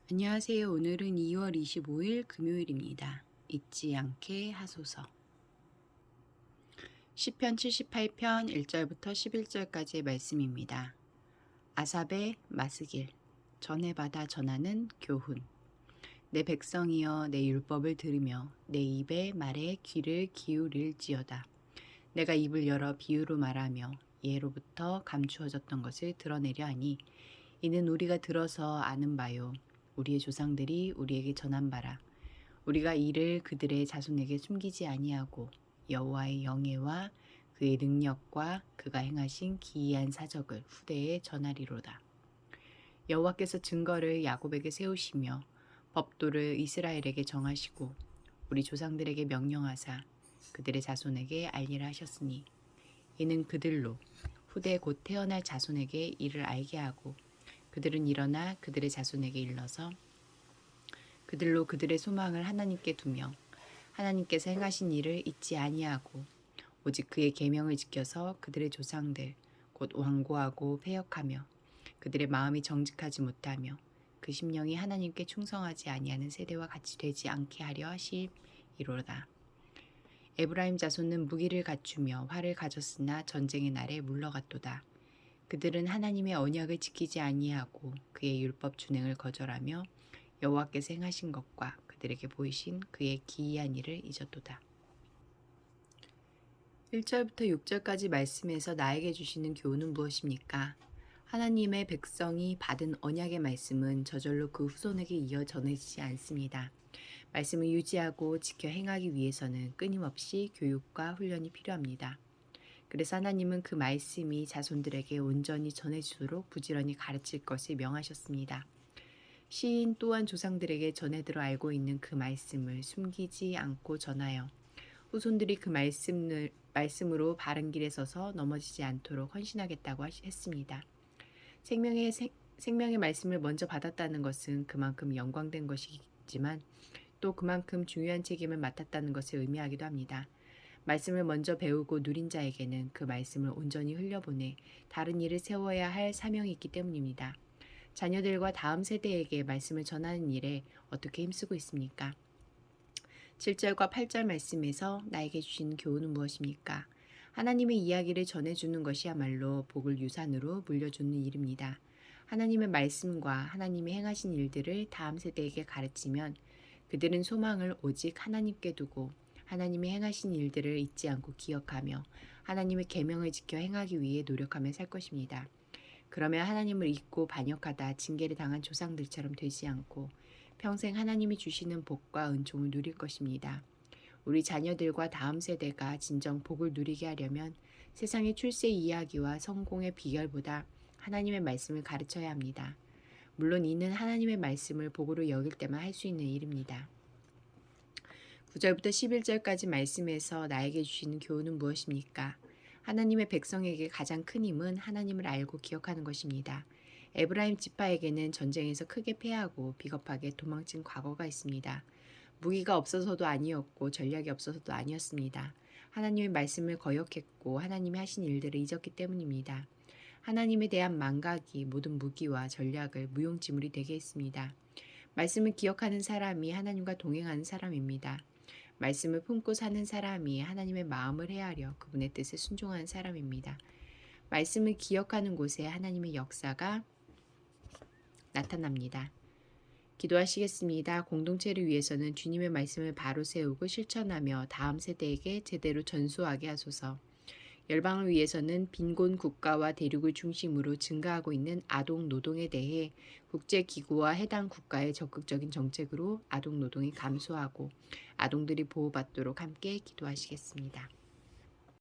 안녕하세요. 오늘은 2월 25일 금요일입니다. 잊지 않게 하소서. 시편 78편 1절부터 11절까지의 말씀입니다. 아삽의 마스길, 전해받아 전하는 교훈. 내 백성이여 내 율법을 들으며 내 입의 말에 귀를 기울일지어다. 내가 입을 열어 비유로 말하며 예로부터 감추어졌던 것을 드러내려 하니 이는 우리가 들어서 아는 바요. 우리의 조상들이 우리에게 전한 바라. 우리가 이를 그들의 자손에게 숨기지 아니하고 여호와의 영예와 그의 능력과 그가 행하신 기이한 사적을 후대에 전하리로다. 여호와께서 증거를 야곱에게 세우시며 법도를 이스라엘에게 정하시고 우리 조상들에게 명령하사 그들의 자손에게 알리라 하셨으니 이는 그들로 후대 곧 태어날 자손에게 이를 알게 하고 그들은 일어나 그들의 자손에게 일러서 그들로 그들의 소망을 하나님께 두며 하나님께서 행하신 일을 잊지 아니하고 오직 그의 계명을 지켜서 그들의 조상들 곧 완고하고 패역하며 그들의 마음이 정직하지 못하며 그 심령이 하나님께 충성하지 아니하는 세대와 같이 되지 않게 하려 하시이로다. 에브라임 자손은 무기를 갖추며 활을 가졌으나 전쟁의 날에 물러갔도다. 그들은 하나님의 언약을 지키지 아니하고 그의 율법 준행을 거절하며 여호와께서 행하신 것과 그들에게 보이신 그의 기이한 일을 잊었도다. 1절부터 6절까지 말씀에서 나에게 주시는 교훈은 무엇입니까? 하나님의 백성이 받은 언약의 말씀은 저절로 그 후손에게 이어 전해지지 않습니다. 말씀을 유지하고 지켜 행하기 위해서는 끊임없이 교육과 훈련이 필요합니다. 그래서 하나님은 그 말씀이 자손들에게 온전히 전해지도록 부지런히 가르칠 것을 명하셨습니다. 시인 또한 조상들에게 전해들어 알고 있는 그 말씀을 숨기지 않고 전하여 후손들이 그 말씀으로 바른 길에 서서 넘어지지 않도록 헌신하겠다고 했습니다. 생명의 말씀을 먼저 받았다는 것은 그만큼 영광된 것이지만 또 그만큼 중요한 책임을 맡았다는 것을 의미하기도 합니다. 말씀을 먼저 배우고 누린 자에게는 그 말씀을 온전히 흘려보내 다른 일을 세워야 할 사명이 있기 때문입니다. 자녀들과 다음 세대에게 말씀을 전하는 일에 어떻게 힘쓰고 있습니까? 7절과 8절 말씀에서 나에게 주신 교훈은 무엇입니까? 하나님의 이야기를 전해주는 것이야말로 복을 유산으로 물려주는 일입니다. 하나님의 말씀과 하나님의 행하신 일들을 다음 세대에게 가르치면 그들은 소망을 오직 하나님께 두고 하나님이 행하신 일들을 잊지 않고 기억하며 하나님의 계명을 지켜 행하기 위해 노력하며 살 것입니다. 그러면 하나님을 잊고 반역하다 징계를 당한 조상들처럼 되지 않고 평생 하나님이 주시는 복과 은총을 누릴 것입니다. 우리 자녀들과 다음 세대가 진정 복을 누리게 하려면 세상의 출세 이야기와 성공의 비결보다 하나님의 말씀을 가르쳐야 합니다. 물론 이는 하나님의 말씀을 복으로 여길 때만 할 수 있는 일입니다. 9절부터 11절까지 말씀에서 나에게 주시는 교훈은 무엇입니까? 하나님의 백성에게 가장 큰 힘은 하나님을 알고 기억하는 것입니다. 에브라임 지파에게는 전쟁에서 크게 패하고 비겁하게 도망친 과거가 있습니다. 무기가 없어서도 아니었고 전략이 없어서도 아니었습니다. 하나님의 말씀을 거역했고 하나님이 하신 일들을 잊었기 때문입니다. 하나님에 대한 망각이 모든 무기와 전략을 무용지물이 되게 했습니다. 말씀을 기억하는 사람이 하나님과 동행하는 사람입니다. 말씀을 품고 사는 사람이 하나님의 마음을 헤아려 그분의 뜻에 순종하는 사람입니다. 말씀을 기억하는 곳에 하나님의 역사가 나타납니다. 기도하시겠습니다. 공동체를 위해서는 주님의 말씀을 바로 세우고 실천하며 다음 세대에게 제대로 전수하게 하소서. 열방을 위해서는 빈곤 국가와 대륙을 중심으로 증가하고 있는 아동 노동에 대해 국제기구와 해당 국가의 적극적인 정책으로 아동 노동이 감소하고 아동들이 보호받도록 함께 기도하시겠습니다.